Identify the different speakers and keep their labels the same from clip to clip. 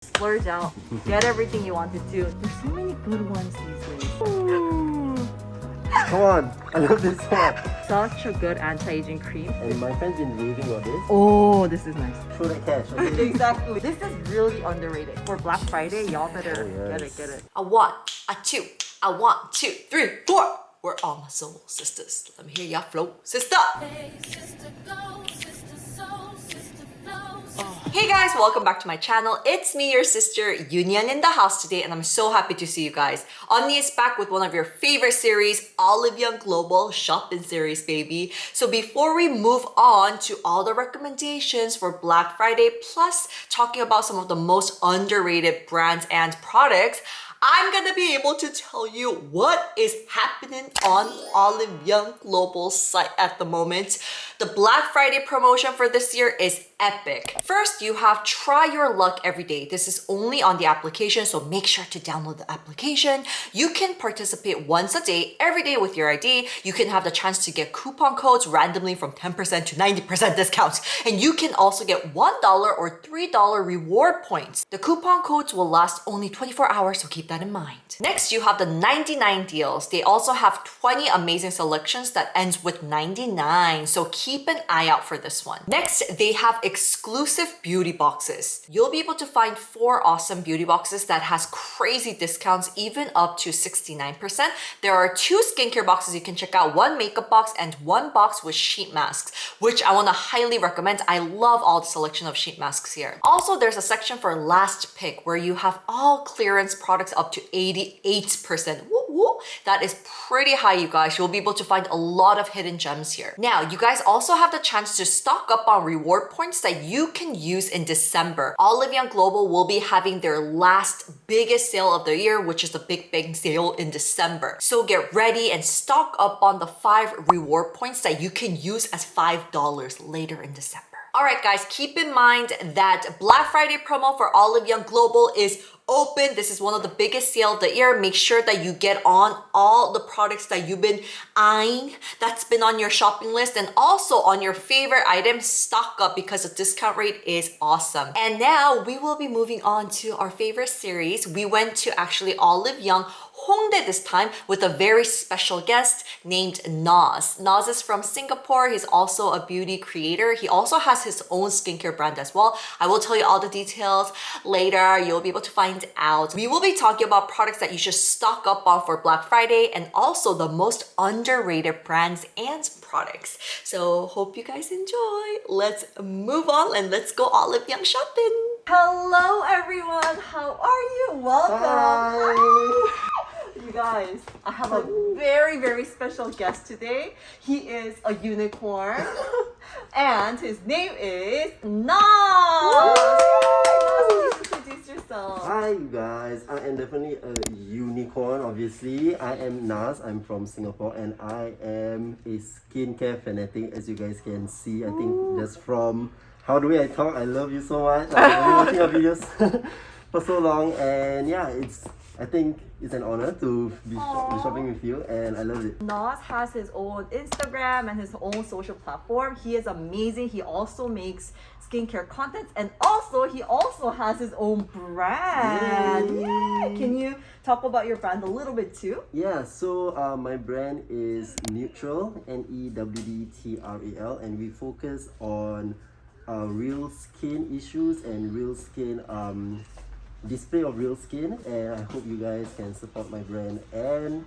Speaker 1: Splurge out, get everything you want to do. There's so many good ones these days.
Speaker 2: Come on, I love this one.
Speaker 1: Such a good anti-aging cream.
Speaker 2: And my friend's been raving about this.
Speaker 1: Oh, this is nice.
Speaker 2: Throw that cash, okay?
Speaker 1: Exactly. This is really underrated. For Black Friday, y'all better
Speaker 2: Oh, yes.
Speaker 1: get it.
Speaker 3: A 1, a 2, a 1, 2, 3, 4. We're all my soul sisters. Let me hear y'all flow, sister. Hey guys, welcome back to my channel. It's me, your sister, EuniUnni in the house today, and I'm so happy to see you guys. Unni is back with one of your favorite series, Olive Young Global Shopping Series, baby. So before we move on to all the recommendations for Black Friday, plus talking about some of the most underrated brands and products, I'm gonna be able to tell you what is happening on Olive Young Global's site at the moment. The Black Friday promotion for this year is epic. First, you have Try Your Luck Every Day. This is only on the application, so make sure to download the application. You can participate once a day, every day with your ID. You can have the chance to get coupon codes randomly from 10% to 90% discounts. And you can also get $1 or $3 reward points. The coupon codes will last only 24 hours, so keep that in mind. Next, you have the 99 deals. They also have 20 amazing selections that ends with 99, so keep an eye out for this one. Next, they have exclusive beauty boxes. You'll be able to find 4 awesome beauty boxes that has crazy discounts, even up to 69%. There are 2 skincare boxes you can check out, 1 makeup box and 1 box with sheet masks, which I want to highly recommend. I love all the selection of sheet masks here. Also, there's a section for last pick where you have all clearance products up to 88%. Woo woo. That is pretty high, you guys. You'll be able to find a lot of hidden gems here. Now, you guys also have the chance to stock up on reward points that you can use in December. Olive Young Global will be having their last biggest sale of the year, which is the Big Bang Sale in December. So get ready and stock up on the 5 reward points that you can use as $5 later in December. Alright guys, keep in mind that Black Friday promo for Olive Young Global is open. This is one of the biggest sale of the year. Make sure that you get on all the products that you've been eyeing, that's been on your shopping list, and also on your favorite items. Stock up because the discount rate is awesome. And now we will be moving on to our favorite series. We went to actually Olive Young Hongdae this time with a very special guest named Nas. Nas is from Singapore. He's also a beauty creator. He also has his own skincare brand as well. I will tell you all the details later. You'll be able to find out. We will be talking about products that you should stock up on for Black Friday and also the most underrated brands and products. So hope you guys enjoy. Let's move on and let's go Olive Young shopping. Hello everyone, how are you? Welcome.
Speaker 2: Hi.
Speaker 1: You guys, I have a very special guest today. He is a unicorn and his name is Nas. Please introduce yourself.
Speaker 2: Hi you guys, I am definitely a unicorn obviously. I am Nas, I'm from Singapore and I am a skincare fanatic, as you guys can see. I think just from how the way I talk, I love you so much. I've been watching your videos for so long, and yeah, I think it's an honor to be shopping with you, and I love it.
Speaker 1: Nas has his own Instagram and his own social platform. He is amazing. He also makes skincare content, and also he has his own brand. Yay! Can you talk about your brand a little bit too?
Speaker 2: Yeah, so my brand is Newdtral, NEWDTRAL, and we focus on real skin issues and real skin display of real skin, and I hope you guys can support my brand and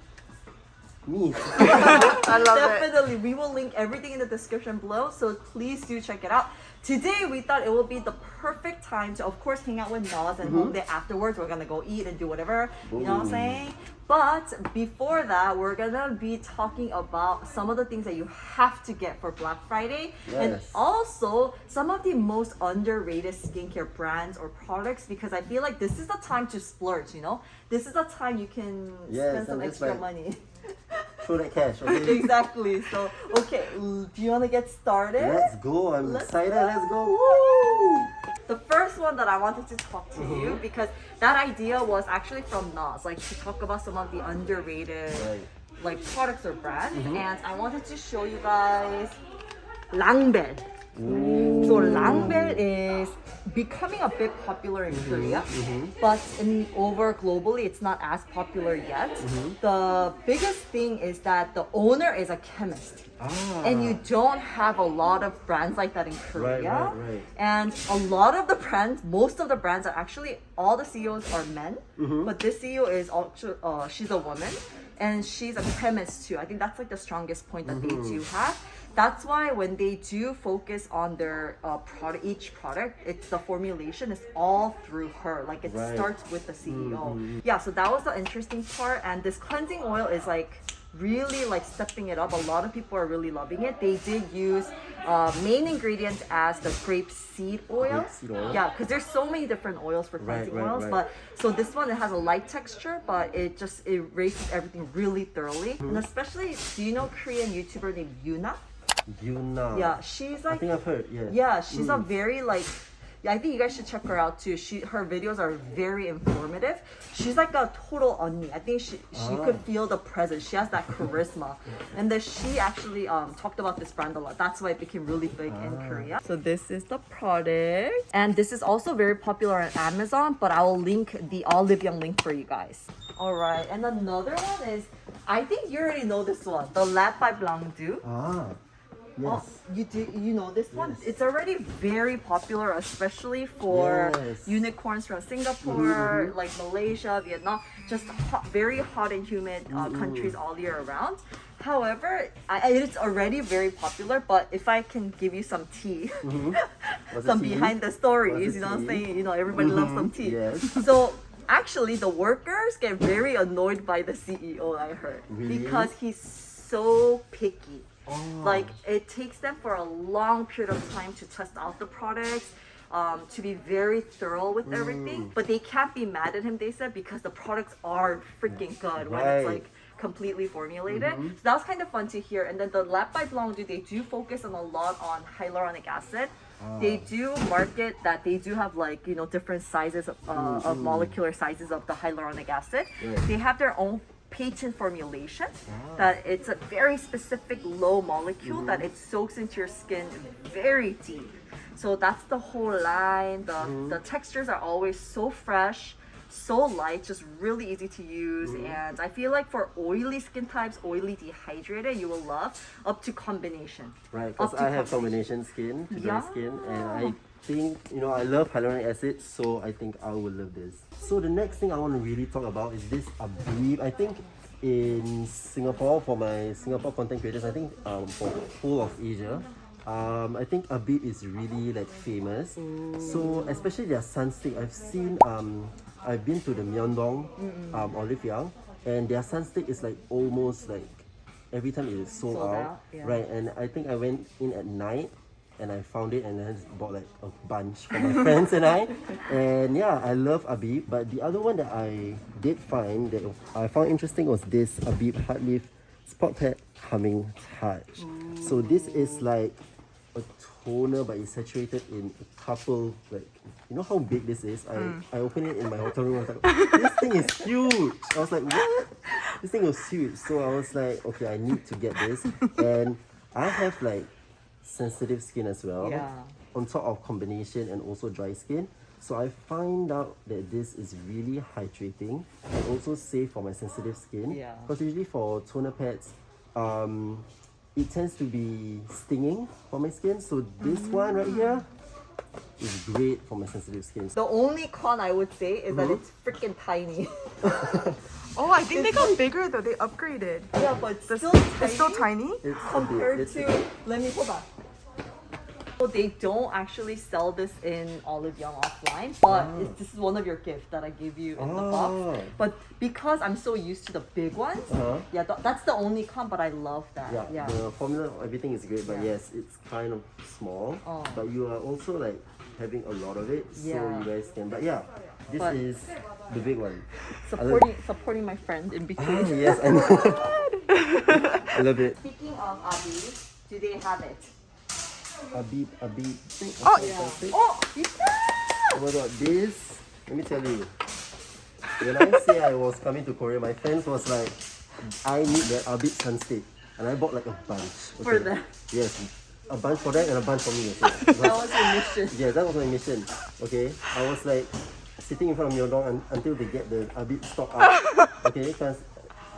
Speaker 2: me.
Speaker 1: I love Definitely. We will link everything in the description below, so please do check it out. Today we thought it would be the perfect time to, of course, hang out with Nas and Hongdae afterwards. We're gonna go eat and do whatever, you know what I'm saying? But before that, we're gonna be talking about some of the things that you have to get for Black Friday, and also some of the most underrated skincare brands or products, because I feel like this is the time to splurge, you know? This is the time you can spend some extra money.
Speaker 2: Throw that cash, okay?
Speaker 1: Exactly. So, okay, do you want to get started?
Speaker 2: Let's go. I'm excited. Let's go.
Speaker 1: Woo! The first one that I wanted to talk to you, because that idea was actually from Nas, like to talk about some of the underrated like products or brands, and I wanted to show you guys LANBELLE So LANBELLE is becoming a bit popular in Korea, but over globally it's not as popular yet. The biggest thing is that the owner is a chemist. And you don't have a lot of brands like that in Korea.
Speaker 2: Right.
Speaker 1: And a lot of the brands, most of the brands are actually, all the CEOs are men, but this CEO is also, she's a woman, and she's a chemist too. I think that's like the strongest point that they do have. That's why when they do focus on their product, each product, it's the formulation is all through her. Like it starts with the CEO. Yeah, so that was the interesting part. And this cleansing oil is like really like stepping it up. A lot of people are really loving it. They did use main ingredient as the grape seed oil. Yeah, because there's so many different oils for cleansing oils. But so this one, it has a light texture, but it just erases everything really thoroughly. And especially, do you know Korean YouTuber named EuniUnni?
Speaker 2: EuniUnni.
Speaker 1: Yeah, she's like,
Speaker 2: I think I've heard, yes.
Speaker 1: Yeah, she's a very like, yeah, I think you guys should check her out too. Her videos are very informative. She's like a total ONNI. I think she could feel the presence. She has that charisma. And then she actually talked about this brand a lot. That's why it became really big in Korea. So this is the product. And this is also very popular on Amazon, but I will link the OLIVEYOUNG link for you guys. Alright, and another one is, I think you already know this one, the Lab by Blanc-Du.
Speaker 2: Yes.
Speaker 1: You know this one? It's already very popular, especially for unicorns from Singapore, like Malaysia, Vietnam, just very hot and humid countries all year around. However, it's already very popular, but if I can give you some tea, some behind the stories, you know what I'm saying? You know, everybody loves some tea.
Speaker 2: Yes.
Speaker 1: So actually, the workers get very annoyed by the CEO, I heard.
Speaker 2: Really?
Speaker 1: Because he's so picky. Like it takes them for a long period of time to test out the products, to be very thorough with everything. But they can't be mad at him, they said, because the products are freaking good when it's like completely formulated. So that was kind of fun to hear. And then the Lab by Blanc-Du, they do focus on a lot on hyaluronic acid. They do market that they do have like, you know, different sizes of molecular sizes of the hyaluronic acid. They have their own patent formulation that it's a very specific low molecule that it soaks into your skin very deep. So that's the whole line. The textures are always so fresh, so light, just really easy to use. And I feel like for oily skin types, oily dehydrated, you will love up to combination.
Speaker 2: Right, because I have combination skin, dry skin, and I think, you know, I love hyaluronic acid, so I think I will love this. So the next thing I want to really talk about is this ABIB. I think in Singapore, for my Singapore content creators, I think for the whole of Asia, I think ABIB is really like famous. So especially their Sunstick, I've seen, I've been to the Myeongdong OLIVEYOUNG, and their Sunstick is like almost like every time it is sold out. Right, and I think I went in at night and I found it and then bought like a bunch for my friends and I. And yeah, I love ABIB. But the other one that I did find that I found interesting was this ABIB Heartleaf Spot Pad Calming Touch. So this is like a toner, but it's saturated in a couple, like, you know how big this is? I opened it in my hotel room. I was like, this thing is huge. I was like, what? This thing was huge. So I was like, okay, I need to get this. And I have like sensitive skin as well, on top of combination and also dry skin. So I find out that this is really hydrating and also safe for my sensitive skin. Because usually for toner pads, it tends to be stinging for my skin. So this one right here is great for my sensitive skin.
Speaker 1: The only con I would say is that it's freaking tiny.
Speaker 4: Oh, I think they got bigger though. They upgraded.
Speaker 1: Yeah, but it's still tiny.
Speaker 4: It's
Speaker 1: Compared to, let me hold on. So they don't actually sell this in OLIVEYOUNG offline, but this is one of your gifts that I gave you in the box. But because I'm so used to the big ones, yeah, that's the only con, but I love that.
Speaker 2: Yeah, the formula, everything is great, but yes, it's kind of small. But you are also like having a lot of it, so you guys can. But yeah, this is the big one.
Speaker 1: Supporting my friend in between.
Speaker 2: Yes, I know. I love it.
Speaker 1: Speaking of ABIB, do they have it?
Speaker 2: ABIB.
Speaker 1: Oh, yeah. Oh,
Speaker 2: Oh my god, this, let me tell you. When I say I was coming to Korea, my friends was like, I need the ABIB Sunstick. And I bought like a bunch.
Speaker 1: For them?
Speaker 2: Yes. a bunch for that and a bunch for me also.
Speaker 1: That was your mission.
Speaker 2: Yeah, that was my mission. Okay, I was like sitting in front of Myeongdong until they get the ABIB stock out. Okay, because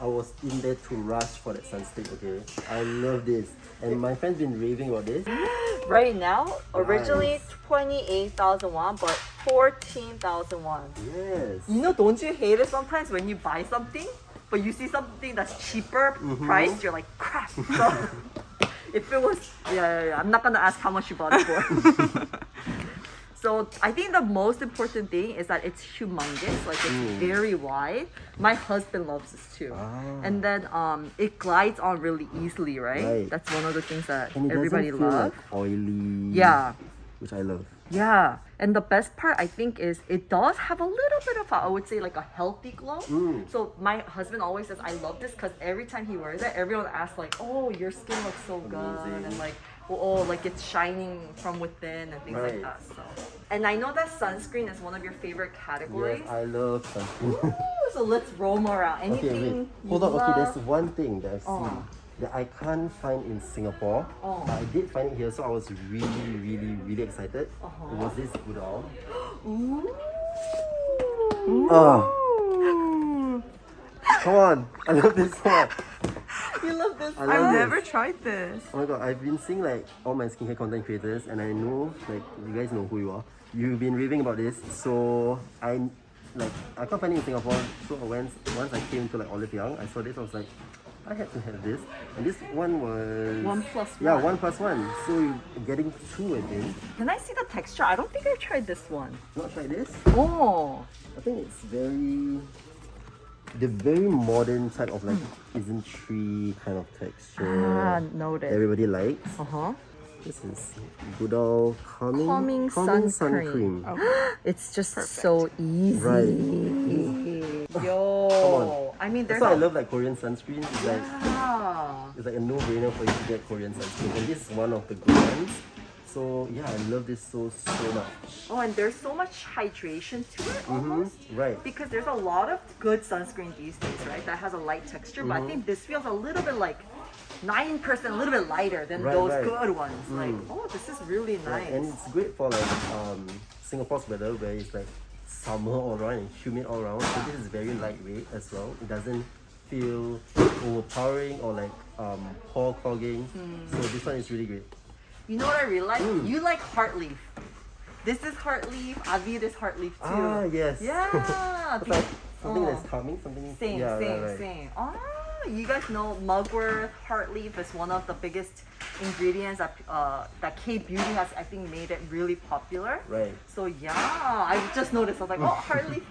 Speaker 2: I was in there to rush for that sunstick. Okay, I love this, and my friend's been raving about this.
Speaker 1: Right now, originally
Speaker 2: Nice.
Speaker 1: 28,000 won, but 14,000 won.
Speaker 2: Yes.
Speaker 1: You know, don't you hate it sometimes when you buy something, but you see something that's cheaper priced, you're like, crap. So, if it was, yeah, I'm not gonna ask how much you bought it for. So I think the most important thing is that it's humongous, like it's very wide. My husband loves this too. And then it glides on really easily, right?
Speaker 2: Right.
Speaker 1: That's one of the things that
Speaker 2: And it
Speaker 1: everybody
Speaker 2: doesn't feel
Speaker 1: loves.
Speaker 2: like oily.
Speaker 1: Yeah.
Speaker 2: Which I love.
Speaker 1: Yeah, and the best part I think is it does have a little bit of I would say like a healthy glow. So my husband always says I love this because every time he wears it, everyone asks like, "Oh, your skin looks so good,"
Speaker 2: Amazing.
Speaker 1: and like, "Oh, like it's shining from within," and things like
Speaker 2: Right.
Speaker 1: that. So, and I know that sunscreen is one of your favorite categories.
Speaker 2: Yes, I love sunscreen.
Speaker 1: Ooh, so let's roam around.
Speaker 2: Okay,
Speaker 1: Anything
Speaker 2: wait.
Speaker 1: you
Speaker 2: Hold on. Okay,
Speaker 1: love?
Speaker 2: there's one thing that I've
Speaker 1: Oh.
Speaker 2: seen that I can't find in Singapore.
Speaker 1: Oh.
Speaker 2: But I did find it here, so I was really, really, really excited.
Speaker 1: Uh-huh.
Speaker 2: It was this GOODAL.
Speaker 1: Ooh.
Speaker 2: Oh, come on! I love this one.
Speaker 1: You love this.
Speaker 2: I love
Speaker 4: I've
Speaker 2: this.
Speaker 4: never tried this.
Speaker 2: Oh my god, I've been seeing like all my skincare content creators, and I know like you guys know who you are. You've been raving about this, so I can't find it in Singapore. So once I came to like Olive Young, I saw this. I was like, I had to have this, and this one was
Speaker 1: 1+1.
Speaker 2: Yeah, 1+1. So you're getting two, I think.
Speaker 1: Can I see the texture? I don't think I've tried this one.
Speaker 2: Not try this.
Speaker 1: Oh.
Speaker 2: I think it's the very modern type of like isn't tree kind of texture.
Speaker 1: Ah, noted.
Speaker 2: Everybody likes.
Speaker 1: Uh-huh.
Speaker 2: This is GOODAL
Speaker 1: Calming
Speaker 2: Sun
Speaker 1: Sun
Speaker 2: Cream.
Speaker 1: It's just so easy.
Speaker 2: Right.
Speaker 1: Yo. I mean,
Speaker 2: That's
Speaker 1: there's
Speaker 2: why I
Speaker 1: a...
Speaker 2: love like Korean sunscreen.
Speaker 1: Yeah.
Speaker 2: It's like a no-brainer for you to get Korean sunscreen, and this is one of the good ones. So yeah, I love this so much.
Speaker 1: Oh, and there's so much hydration to it almost.
Speaker 2: Right.
Speaker 1: Because there's a lot of good sunscreen these days, right? That has a light texture, but I think this feels a little bit like 9%, a little bit lighter than
Speaker 2: Right,
Speaker 1: those
Speaker 2: right.
Speaker 1: good ones. Like, oh, this is really nice.
Speaker 2: Right. And it's great for like Singapore's weather where it's like summer all around and humid all around. So this is very lightweight as well. It doesn't feel overpowering or like pore clogging. So this one is really great.
Speaker 1: You know what I really like? You like Heartleaf. This is Heartleaf. ABIB is Heartleaf too.
Speaker 2: Ah, yes.
Speaker 1: Yeah.
Speaker 2: It's like something
Speaker 1: Oh.
Speaker 2: that's calming, something.
Speaker 1: Same,
Speaker 2: yeah,
Speaker 1: same,
Speaker 2: right.
Speaker 1: same. Ah, you guys know mugwort Heartleaf is one of the biggest ingredients that K-Beauty has, I think, made it really popular.
Speaker 2: Right.
Speaker 1: So yeah, I just noticed. I was like, oh, Heartleaf.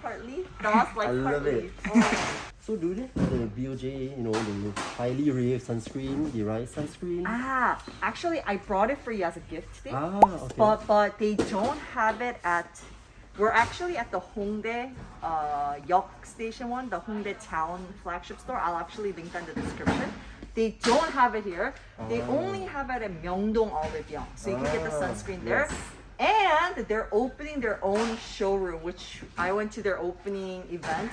Speaker 1: That's like
Speaker 2: I love
Speaker 1: Heartleaf.
Speaker 2: it.
Speaker 1: Oh.
Speaker 2: So do they the BOJ, the highly raved sunscreen, the rice sunscreen?
Speaker 1: Ah, actually, I brought it for you as a gift today.
Speaker 2: Okay.
Speaker 1: But they don't have it at. We're actually at the Hongdae Yok Station one, the Hongdae Town flagship store. I'll actually link that in the description. They don't have it here. They only have it at Myeongdong OLIVEYOUNG, so you can get the sunscreen there.
Speaker 2: yes.
Speaker 1: And they're opening their own showroom, which I went to their opening event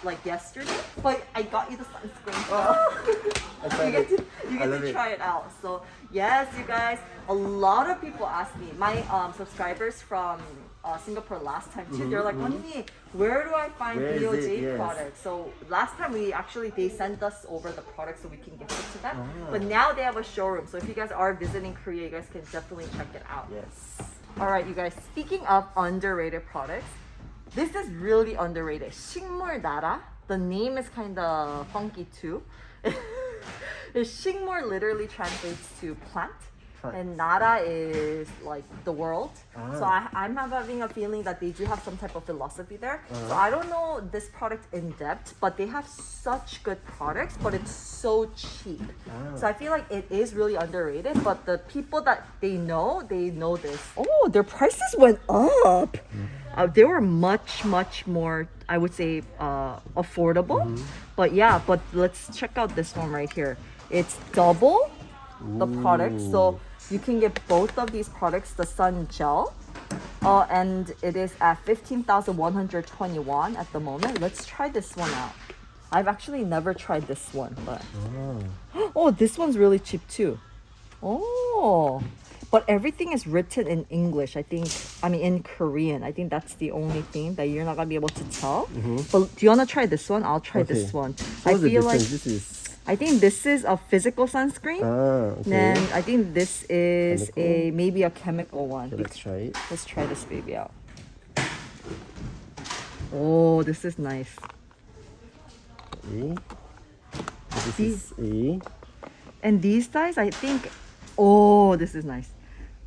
Speaker 1: like yesterday. But I got you the sunscreen. So you get to try it out. So yes, you guys, a lot of people ask me, my subscribers from Singapore last time too, they're like, "Onni, where do I find
Speaker 2: Where is
Speaker 1: BOJ
Speaker 2: it? Yes.
Speaker 1: products?" So last time they sent us over the products so we can gift it to them. But now they have a showroom. So if you guys are visiting Korea, you guys can definitely check it out.
Speaker 2: Yes.
Speaker 1: Alright, you guys, speaking of underrated products, this is really underrated. 식물나라. The name is kind of funky too. 식물 literally translates to plant. And Nara is like the world. So I'm having a feeling that they do have some type of philosophy there. So I don't know this product in depth, but they have such good products, but it's so cheap. So I feel like it is really underrated, but the people that they know this. Oh, their prices went up. They were much more, I would say, affordable. But yeah, but let's check out this one right here. It's double the product, so you can get both of these products, the Sun Gel, and it is at 15,120 won at the moment. Let's try this one out. I've actually never tried this one, but oh, this one's really cheap too. Oh, but everything is written in English. In Korean. I think that's the only thing that you're not gonna be able to tell. But do you wanna try this one? I'll try this
Speaker 2: Okay.
Speaker 1: one.
Speaker 2: So
Speaker 1: I
Speaker 2: what's the
Speaker 1: feel like
Speaker 2: difference? This is
Speaker 1: I think this is a physical sunscreen.
Speaker 2: okay.
Speaker 1: Then I think this is
Speaker 2: Chemical?
Speaker 1: maybe a chemical one.
Speaker 2: Okay, let's try it.
Speaker 1: Let's try this baby out. Oh, this is nice.
Speaker 2: Okay. This
Speaker 1: See?
Speaker 2: is a
Speaker 1: And these guys, I think, oh, this is nice.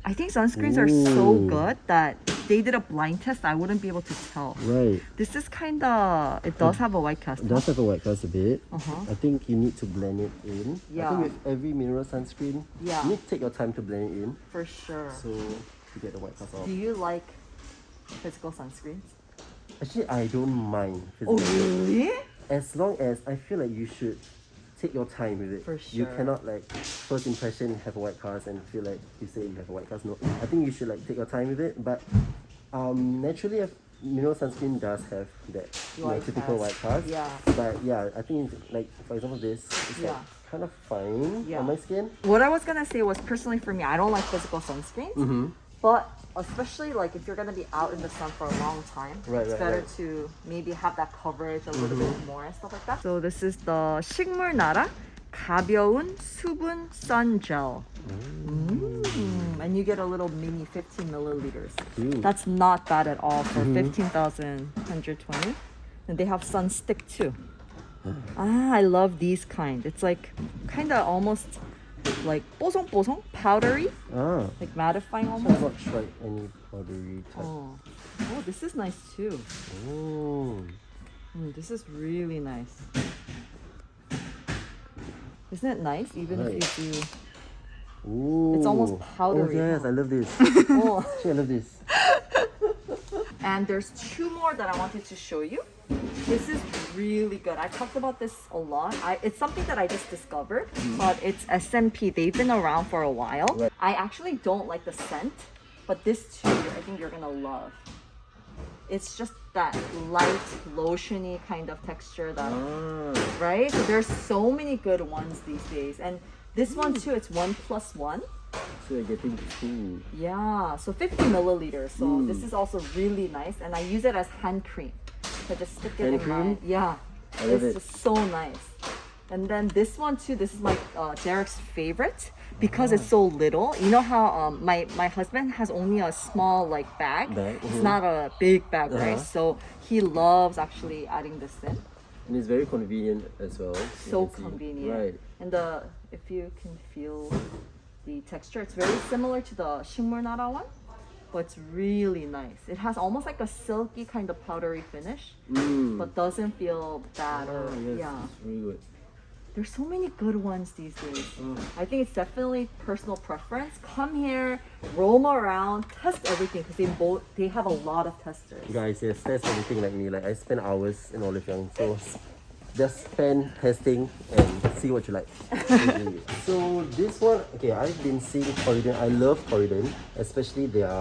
Speaker 1: I think sunscreens are so
Speaker 2: Ooh.
Speaker 1: good that if they did a blind test, I wouldn't be able to tell.
Speaker 2: right.
Speaker 1: This is kinda, it does have a white cast.
Speaker 2: It does have a white cast a bit.
Speaker 1: Uh-huh.
Speaker 2: I think you need to blend it in. I
Speaker 1: Yeah.
Speaker 2: think with every mineral sunscreen,
Speaker 1: Yeah.
Speaker 2: you need to take your time to blend it in.
Speaker 1: For sure.
Speaker 2: So to get the white cast off.
Speaker 1: Do you like physical sunscreens?
Speaker 2: Actually, I don't mind
Speaker 1: Oh,
Speaker 2: physical.
Speaker 1: really?
Speaker 2: As long as I feel like you should take your time with it.
Speaker 1: For
Speaker 2: You
Speaker 1: sure.
Speaker 2: cannot like first impression have a white cast and feel like you say you have a white cast. No, I think you should like take your time with it. But naturally, mineral sunscreen does have that
Speaker 1: White
Speaker 2: typical
Speaker 1: cast.
Speaker 2: white cast.
Speaker 1: Yeah.
Speaker 2: But yeah, I think like for example this is
Speaker 1: Yeah.
Speaker 2: like kind of fine
Speaker 1: Yeah.
Speaker 2: on my skin.
Speaker 1: What I was gonna say was personally for me, I don't like physical sunscreens. But especially like if you're gonna be out in the sun for a long time,
Speaker 2: Right,
Speaker 1: it's
Speaker 2: right,
Speaker 1: better
Speaker 2: right.
Speaker 1: to maybe have that coverage a little bit more and stuff like that. So this is the 식물나라 가벼운 수분 sunGel. And you get a little mini 15 milliliters.
Speaker 2: Cute.
Speaker 1: That's not bad at all for 15,120. And they have SunStick too. I love these kind. It's like kind of almost like 뽀송뽀송, powdery, like mattifying
Speaker 2: I've
Speaker 1: almost.
Speaker 2: not tried any powdery type.
Speaker 1: Oh, this is nice too.
Speaker 2: Oh.
Speaker 1: This is really nice. Isn't it nice? Even
Speaker 2: Right.
Speaker 1: if you do.
Speaker 2: Ooh.
Speaker 1: It's almost powdery,
Speaker 2: Oh yes,
Speaker 1: huh?
Speaker 2: I love this.
Speaker 1: Oh.
Speaker 2: Actually, I love this.
Speaker 1: And there's two more that I wanted to show you. This is really good. I talked about this a lot. It's something that I just discovered, but it's SNP. They've been around for a while.
Speaker 2: Right.
Speaker 1: I actually don't like the scent, but this too, I think you're gonna love. It's just that light, lotiony kind of texture that, right? So there's so many good ones these days. And this one too, it's 1+1.
Speaker 2: So you're getting two.
Speaker 1: Yeah, so 50 milliliters. So this is also really nice, and I use it as hand cream. So just stick it
Speaker 2: Hand
Speaker 1: in my
Speaker 2: cream?
Speaker 1: yeah.
Speaker 2: I love
Speaker 1: It's
Speaker 2: it.
Speaker 1: just so nice. And then this one too. This is my Derek's favorite because it's so little. You know how my husband has only a small like bag. It's not a big bag, right? So he loves actually adding this in.
Speaker 2: And it's very convenient as well.
Speaker 1: So
Speaker 2: You can see.
Speaker 1: convenient.
Speaker 2: Right.
Speaker 1: And if you can feel the texture, it's very similar to the 식물나라 one, but it's really nice. It has almost like a silky kind of powdery finish, but doesn't feel bad or
Speaker 2: Yes,
Speaker 1: yeah.
Speaker 2: it's really good.
Speaker 1: There's so many good ones these days. I think it's definitely personal preference. Come here, roam around, test everything because they have a lot of testers.
Speaker 2: Guys, yes, that's everything like me. Like I spend hours in OLIVEYOUNG, so just spend testing and see what you like. So this one, okay, I've been seeing TORRIDEN. I love TORRIDEN, especially their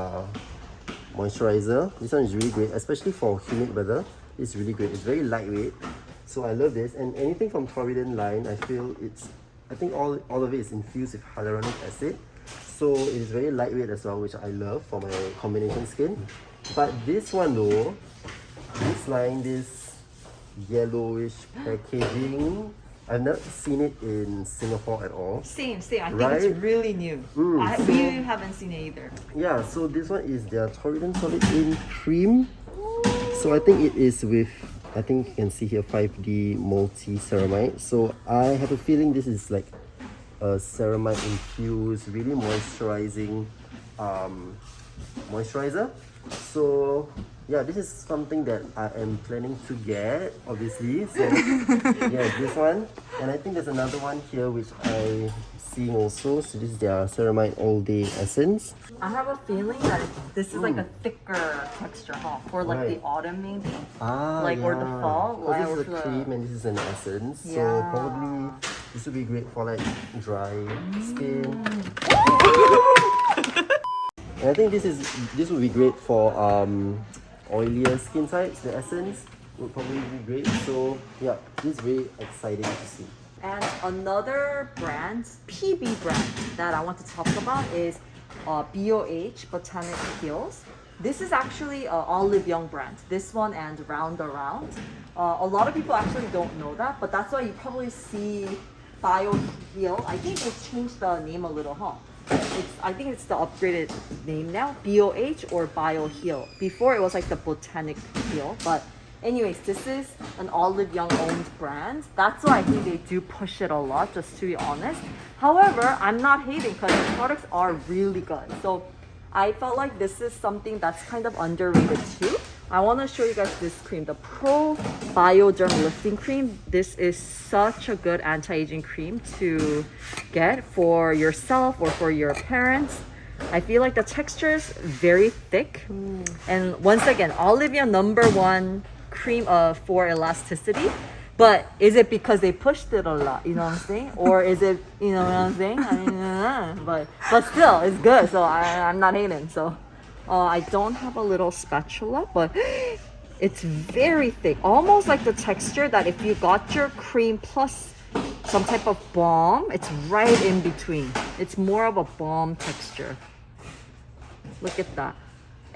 Speaker 2: moisturizer. This one is really great, especially for humid weather. It's really great. It's very lightweight, so I love this. And anything from TORRIDEN line, I feel I think all of it is infused with hyaluronic acid, so it is very lightweight as well, which I love for my combination skin. But this one though, this line, this yellowish packaging, I've not seen it in Singapore at all.
Speaker 1: Same. I think
Speaker 2: Right?
Speaker 1: it's really new. We haven't seen it either.
Speaker 2: Yeah, so this one is their TORRIDEN Solid In Cream. So I think it is with, I think you can see here 5D multi ceramide. So I have a feeling this is like a ceramide infused, really moisturizing moisturizer. So yeah, this is something that I am planning to get, obviously. So yeah, this one. And I think there's another one here which I'm seeing also. So this is their Ceramide All Day Essence.
Speaker 1: I have a feeling that this is like a thicker texture, huh? For like the
Speaker 2: Right.
Speaker 1: autumn maybe.
Speaker 2: Like
Speaker 1: or the fall,
Speaker 2: Oh, this
Speaker 1: or
Speaker 2: is a
Speaker 1: the-
Speaker 2: cream and this is an essence. So
Speaker 1: Yeah.
Speaker 2: probably this would be great for like dry skin. And I think this would be great for oilier skin types. The essence would probably be great. So yeah, this is very exciting to see.
Speaker 1: And another brand, PB brand, that I want to talk about is BOH Botanic Heals. This is actually an OLIVEYOUNG brand. This one and Round Around. A lot of people actually don't know that, but that's why you probably see BIOHEAL. I think they changed the name a little, huh? I think it's the upgraded name now, BOH or BIOHEAL. Before it was like the Botanic Heal, but anyways, this is an OLIVEYOUNG owned brand. That's why I think they do push it a lot, just to be honest. However, I'm not hating because the products are really good. So I felt like this is something that's kind of underrated too. I want to show you guys this cream, the Pro Bioderm Lifting Cream. This is such a good anti-aging cream to get for yourself or for your parents. I feel like the texture is very thick. And once again, OLIVEYOUNG #1 cream for elasticity. But is it because they pushed it a lot, you know what I'm saying? Or is it, you know what I'm saying? I mean, but still, it's good, so I'm not hating. So I don't have a little spatula, but it's very thick. Almost like the texture that if you got your cream plus some type of balm, it's right in between. It's more of a balm texture. Look at that.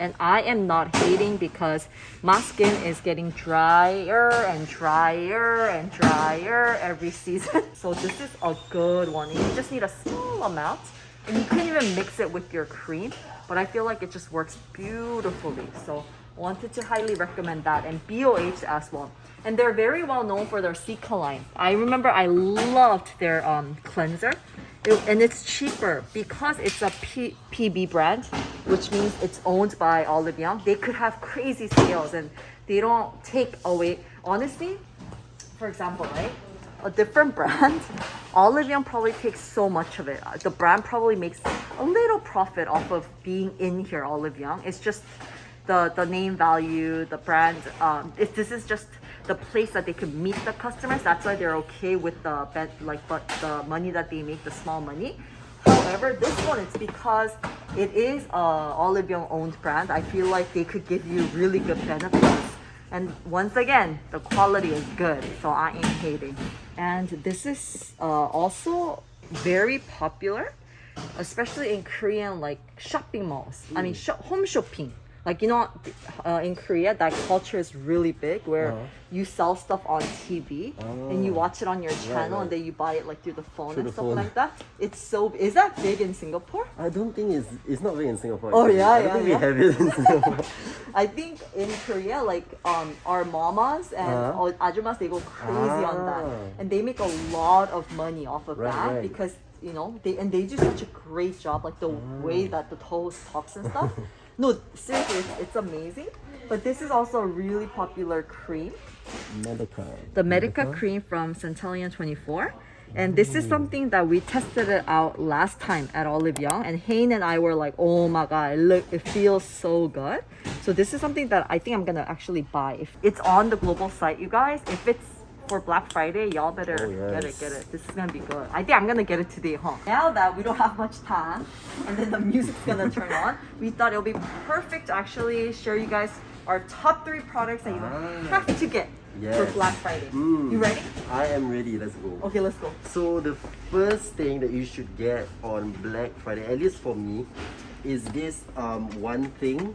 Speaker 1: And I am not hating because my skin is getting drier and drier and drier every season. So this is a good one. You just need a small amount and you can even mix it with your cream. But I feel like it just works beautifully. So I wanted to highly recommend that, and BOH as well. And they're very well known for their Cica line. I remember I loved their cleanser. And it's cheaper because it's a PB brand, which means it's owned by OLIVEYOUNG. They could have crazy sales and they don't take away. Honestly, for example, right? A different brand, OLIVEYOUNG probably takes so much of it. The brand probably makes a little profit off of being in here, OLIVEYOUNG. It's just the name value, the brand. This is just the place that they could meet the customers. That's why they're okay with the money that they make, the small money. However, this one, it's because it is a OLIVEYOUNG owned brand. I feel like they could give you really good benefits. And once again, the quality is good, so I ain't hating. And this is also very popular, especially in Korean like shopping malls. I mean, home shopping. Like, you know, in Korea, that culture is really big where you sell stuff on TV and you watch it on your channel and then you buy it like through the phone and stuff like that. It's so, is that big in Singapore?
Speaker 2: I don't think it's not big in Singapore.
Speaker 1: Oh, yeah,
Speaker 2: I don't think we have it in Singapore.
Speaker 1: I think in Korea, like our mamas and ajumas, they go crazy on that. And they make a lot of money off of that because, you know, they do such a great job, like the way that the host talks and stuff. No, seriously, it's amazing. But this is also a really popular cream. The Medica cream from CENTELLIAN24. And this is something that we tested it out last time at OLIVEYOUNG. And Hayne and I were like, oh my god, look, it feels so good. So this is something that I think I'm gonna actually buy. If it's on the global site, you guys, if it's for Black Friday, y'all better get it. This is gonna be good. I think I'm gonna get it today, huh? Now that we don't have much time and then the music's gonna turn on, we thought it'll be perfect to actually share you guys our top 3 products that you have to get for Black Friday. You ready?
Speaker 2: I am ready. Let's go.
Speaker 1: Okay, let's go.
Speaker 2: So the first thing that you should get on Black Friday, at least for me, is this One Thing.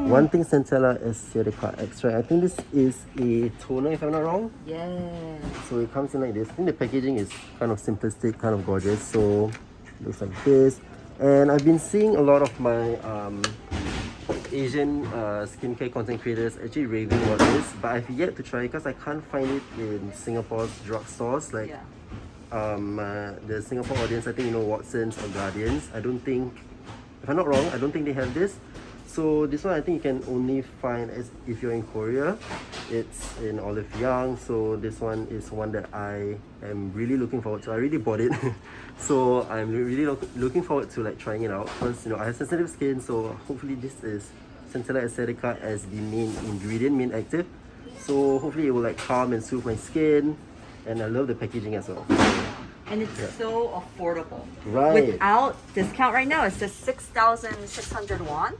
Speaker 2: One Thing Centella Aesthetica Extract. I think this is a toner, if I'm not wrong.
Speaker 1: Yeah.
Speaker 2: So it comes in like this. I think the packaging is kind of simplistic, kind of gorgeous. So it looks like this. And I've been seeing a lot of my Asian skincare content creators actually raving about this, but I've yet to try it because I can't find it in Singapore's drugstores. Like the Singapore audience, I think you know Watsons or Guardians. I don't think, if I'm not wrong, I don't think they have this. So this one I think you can only find as if you're in Korea. It's in OLIVEYOUNG. So this one is one that I am really looking forward to. I already bought it. So I'm really looking forward to like trying it out because you know I have sensitive skin, so hopefully this is Centella Aesthetica as the main ingredient, main active. So hopefully it will like calm and soothe my skin, and I love the packaging as well.
Speaker 1: And it's so affordable.
Speaker 2: Right.
Speaker 1: Without discount right now, it's just 6,600 won.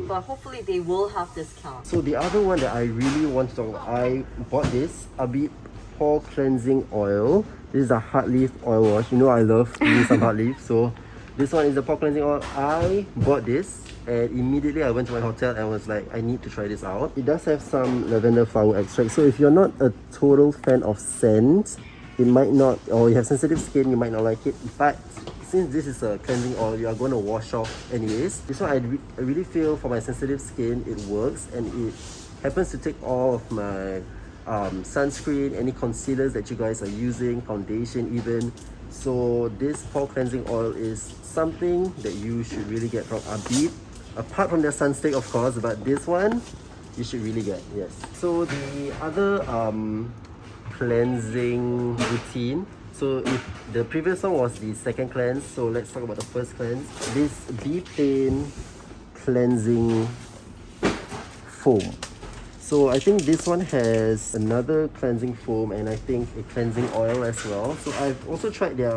Speaker 1: But hopefully they will have discount.
Speaker 2: So the other one that I really want to talk about, I bought this ABIB pore cleansing oil. This is a Heartleaf oil wash. You know I love using some Heartleaf, so this one is the pore cleansing oil. I bought this and immediately I went to my hotel and was like, I need to try this out. It does have some lavender flower extract, so if you're not a total fan of scent, it might not, or you have sensitive skin, you might not like it, but since this is a cleansing oil, you are going to wash off anyways. This one I really feel for my sensitive skin, it works, and it happens to take all of my sunscreen, any concealers that you guys are using, foundation even. So this pore cleansing oil is something that you should really get from ABIB, apart from their Sunstick of course, but this one you should really get, yes. So the other cleansing routine, so if the previous one was the second cleanse, so let's talk about the first cleanse. This BEPLAIN cleansing foam. So I think this one has another cleansing foam and I think a cleansing oil as well. So I've also tried their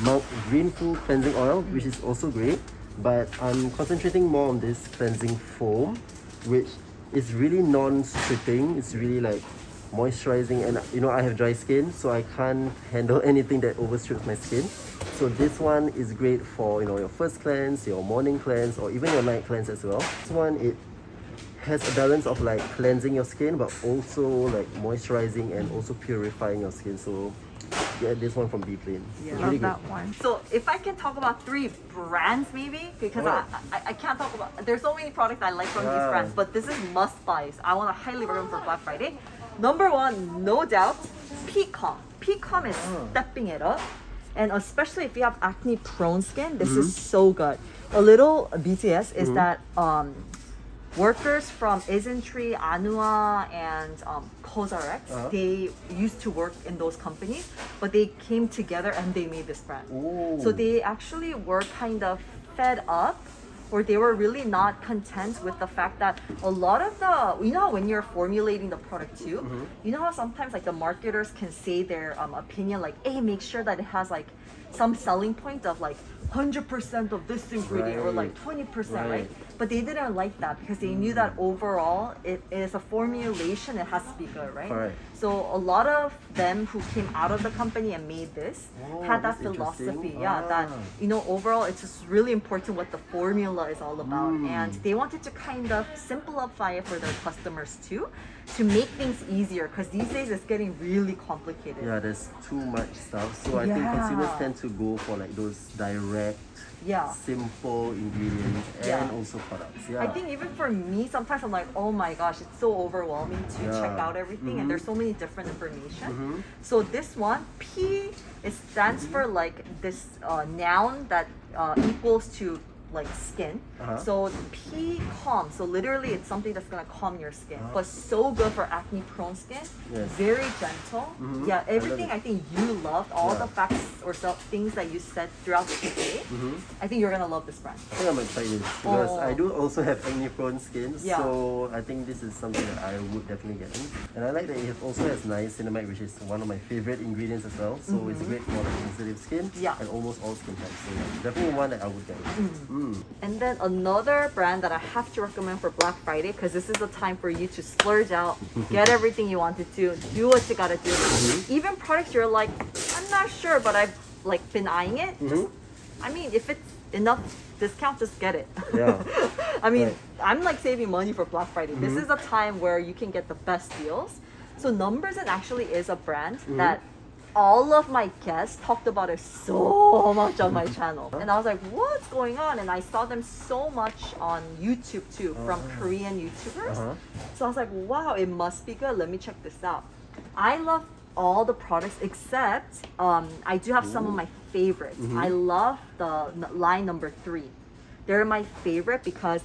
Speaker 2: Mount Greenful cleansing oil, which is also great, but I'm concentrating more on this cleansing foam, which is really non-stripping. It's really like moisturizing, and you know I have dry skin, so I can't handle anything that overstrips my skin. So this one is great for, you know, your first cleanse, your morning cleanse, or even your night cleanse as well. This one, it has a balance of like cleansing your skin but also like moisturizing and also purifying your skin. So yeah, this one from BEPLAIN.
Speaker 1: Yeah,
Speaker 2: It's
Speaker 1: love
Speaker 2: really
Speaker 1: that
Speaker 2: good.
Speaker 1: one. So if I can talk about 3 brands maybe, because I can't talk about, there's so many products I like from these
Speaker 2: Yeah.
Speaker 1: brands, but this is must buys. I want to highly recommend for Black Friday. Number 1, no doubt, P.CALM. P.CALM is stepping it up, and especially if you have acne prone skin, this is so good. A little BTS is that workers from Isntree, Anua, and COSRX, they used to work in those companies, but they came together and they made this brand.
Speaker 2: Ooh.
Speaker 1: So they actually were kind of fed up, or they were really not content with the fact that a lot of the, you know, when you're formulating the product too, you know how sometimes like the marketers can say their opinion, like, hey, make sure that it has like some selling point of like 100% of this ingredient or like 20%, right? But they didn't like that because they knew that overall it is a formulation, it has to be good, right?
Speaker 2: Correct.
Speaker 1: So a lot of them who came out of the company and made this had that
Speaker 2: that's interesting.
Speaker 1: philosophy, that, you know, overall it's just really important what the formula is all about, and they wanted to kind of simplify it for their customers too, to make things easier, because these days it's getting really complicated.
Speaker 2: Yeah, there's too much stuff. So I think consumers tend to go for like those direct, simple ingredients and also products. Yeah.
Speaker 1: I think even for me, sometimes I'm like, oh my gosh, it's so overwhelming to check out everything, and there's so many different information. So this one, P, it stands for like this noun that equals to like skin. So P.CALM, so literally it's something that's gonna calm your skin, but so good for acne prone skin. Very gentle. Yeah, everything I think you loved, all the facts or things that you said throughout the day. I think you're gonna love this brand.
Speaker 2: I think I might try this because I do also have acne prone skin,
Speaker 1: Yeah.
Speaker 2: so I think this is something that I would definitely get in. And I like that it also has niacinamide, which is one of my favorite ingredients as well. So it's great for like sensitive skin and almost all skin types. So yeah, definitely one that I would get.
Speaker 1: And then another brand that I have to recommend for Black Friday, because this is the time for you to splurge out, get everything you wanted to, do what you gotta do. Even products you're like, I'm not sure, but I've like been eyeing it. Just, I mean, if it's enough discount, just get it.
Speaker 2: Yeah.
Speaker 1: I mean, I'm like saving money for Black Friday. This is a time where you can get the best deals. So NUMBUZIN actually is a brand that all of my guests talked about it so much on my channel, and I was like, what's going on? And I saw them so much on YouTube too, from Korean YouTubers. So I was like, wow, it must be good, let me check this out. I love all the products except I do have some of my favorites. I love the line number 3. They're my favorite because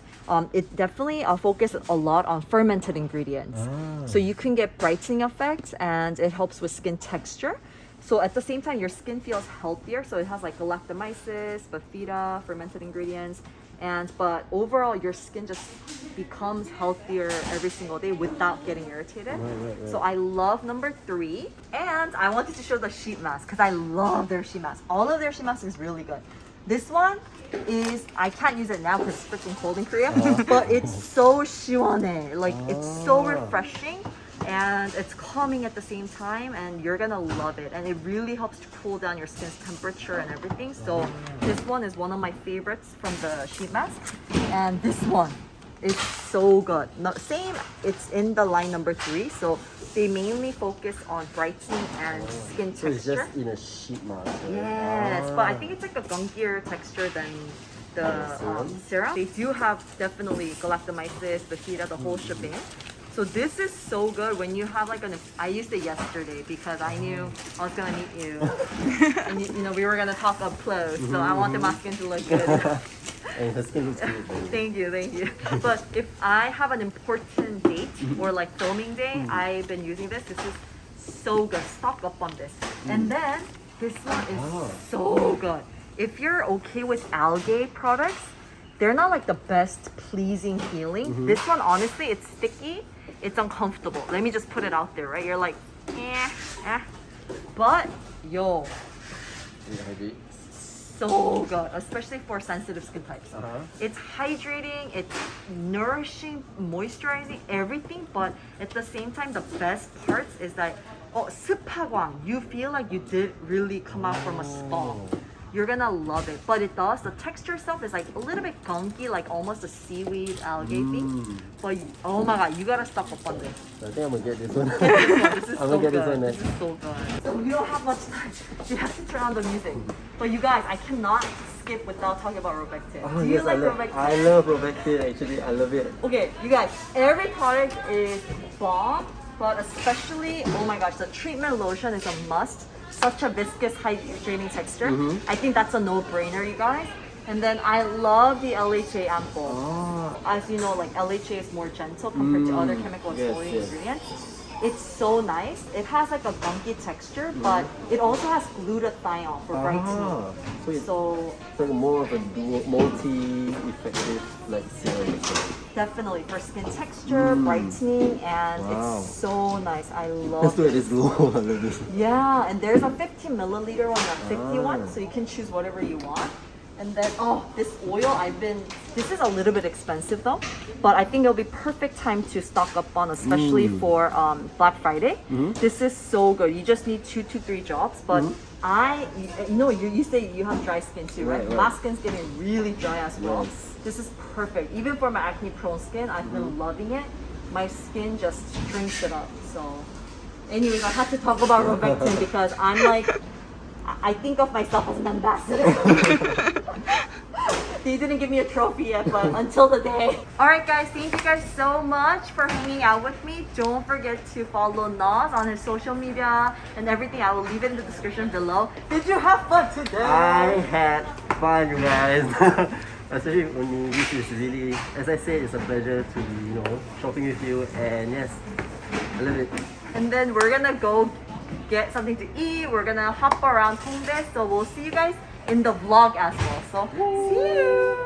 Speaker 1: it definitely focuses a lot on fermented ingredients. So you can get brightening effects, and it helps with skin texture. So at the same time, your skin feels healthier. So it has like galactomyces, bifida, fermented ingredients. But overall, your skin just becomes healthier every single day without getting irritated. So I love number 3. And I wanted to show the sheet mask because I love their sheet mask. All of their sheet masks is really good. This one is, I can't use it now because it's freaking cold in Korea, but it's so 시원해. Like, it's so refreshing. and it's calming at the same time, and you're gonna love it. And it really helps to cool down your skin's temperature and everything. So this one is one of my favorites from the sheet mask. And this one is so good. No, same, it's in the line number 3. So they mainly focus on brightening and skin
Speaker 2: So it's
Speaker 1: texture.
Speaker 2: just in a sheet mask. Right?
Speaker 1: Yes, but I think it's like a gunkier texture than the serum. They do have definitely galactomyces, fajita, the whole shebang. So this is so good when you have like I used it yesterday because I knew I was gonna meet you. And you know, we were gonna talk up close. So I wanted my skin to look good.
Speaker 2: And her skin looks good.
Speaker 1: Thank you, thank you. But if I have an important date or like filming day, I've been using this. This is so good. Stock up on this. And then this one is so good. If you're okay with algae products, they're not like the best pleasing feeling. This one, honestly, it's sticky. It's uncomfortable. Let me just put it out there, right? You're like, But, yo, so good, especially for sensitive skin types. It's hydrating, it's nourishing, moisturizing, everything, but at the same time, the best parts is that, 습하광, you feel like you did really come out from a spa. You're gonna love it, but it does. The texture itself is like a little bit gunky, like almost a seaweed algae thing. But oh my god, you gotta stock up on this.
Speaker 2: I think I'm gonna get this one.
Speaker 1: This is
Speaker 2: I'm
Speaker 1: so
Speaker 2: gonna get this
Speaker 1: good.
Speaker 2: one
Speaker 1: This
Speaker 2: next.
Speaker 1: is so good. So we don't have much time. We have to turn on the music. But you guys, I cannot skip without talking about ROVECTIN.
Speaker 2: Oh,
Speaker 1: Do you
Speaker 2: yes,
Speaker 1: like
Speaker 2: I love,
Speaker 1: ROVECTIN?
Speaker 2: I love ROVECTIN actually. I love it.
Speaker 1: Okay, you guys, every product is bomb, but especially, oh my gosh, the treatment lotion is a must. Such a viscous, hydrating texture. I think that's a no-brainer, you guys. And then I love the LHA Ampoule. As you know, like LHA is more gentle compared to other chemical exfoliating ingredients. It's so nice. It has like a gunky texture, but it also has glutathione for brightening.
Speaker 2: So it's
Speaker 1: So
Speaker 2: like more of a multi-effective like serum.
Speaker 1: definitely for skin texture, brightening, and
Speaker 2: Wow.
Speaker 1: it's so nice. I love
Speaker 2: Let's
Speaker 1: it.
Speaker 2: do it this glow. I love this.
Speaker 1: Yeah, and there's a 50 milliliter one, a 50 one, so you can choose whatever you want. And then, this oil, this is a little bit expensive though, but I think it'll be perfect time to stock up on, especially for Black Friday. This is so good. You just need 2 to 3 drops, but you say you have dry skin too, right?
Speaker 2: Right.
Speaker 1: My skin's getting really dry as well.
Speaker 2: Yes.
Speaker 1: This is perfect. Even for my acne prone skin, I've been loving it. My skin just drinks it up, so. Anyways, I had to talk about ROVECTIN because I'm like, I think of myself as an ambassador. They didn't give me a trophy yet, but until the day. Alright guys, thank you guys so much for hanging out with me. Don't forget to follow Nas on his social media and everything. I will leave it in the description below. Did you have fun today?
Speaker 2: I had fun, you guys. Especially when this is really, as I said, it's a pleasure to be, shopping with you. And yes, I love it.
Speaker 1: And then we're gonna go get something to eat. We're gonna hop around Hongdae. So we'll see you guys in the vlog as well. So see you!